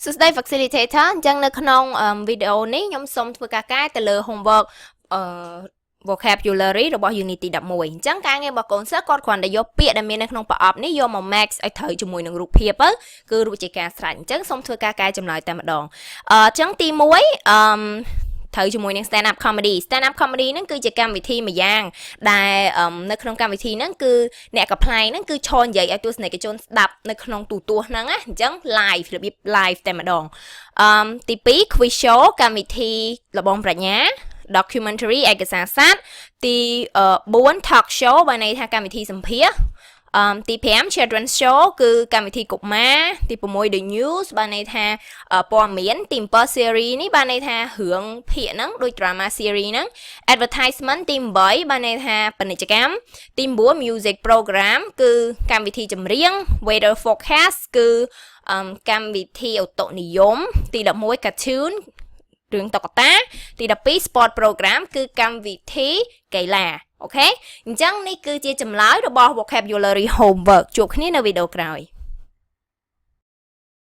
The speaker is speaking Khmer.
សួស្តី facilitator អញ្ចឹងនៅក្នុងវីដេអូនេះខ្ញុំសូមធ្វើការកែទៅលើ homework vocabulary របស់ Unity 11អញ្ចឹងការងាររបស់កូនសិស្សគាត់គ្រាន់តែយកពាក្យដែលមាននៅក្នុងប្រអប់នេះយកមក max ឲ្យត្រូវជាមួយនឹងរូបភាពទៅគឺរួចជាការស្រេចអញ្ចឹងសូមធ្វើការកែចម្លើយតែម្ដងអញ្ចឹងទី1ត្រូវជាមួយនឹង stand up comedy ហ្នឹងគឺជាកម្មវិធីមួយយ៉ាងដែលនៅក្នុងកម្មវិធីហ្នឹងគឺអ្នកកំ pl ហ្នឹងគឺឈរនិយាយឲ្យទស្សនិកជនស្ដាប់នៅក្នុងទូទស្សន៍ហ្នឹងណាអញ្ចឹង live របៀប live តែម្ដងទី2 quiz show កម្មវិធីលបងប្រាជ្ញា documentary ឯកសារសាស្ត្រទី4 talk show បានន័យថាកម្មវិធីសម្ភាសន៍ទី5 children's show គឺកម្មវិធីកុមារទី6 the news បានន័យថាព័ត៌មានទី7 series នេះបានន័យថារឿងភាគហ្នឹងដូច drama series ហ្នឹង advertisement ទី8បានន័យថាពាណិជ្ជកម្មទី9 music program គឺកម្មវិធីចម្រៀង weather forecast គឺកម្មវិធីឧតុនិយមទី11 cartoon រឿងតុក្កតាទី12 sport program គឺកម្មវិធីកីឡាអូខេអញ្ចឹងនេះគឺជាចម្លើយរបស់ vocabulary homework ជួបគ្នានៅវីដេអូក្រោយ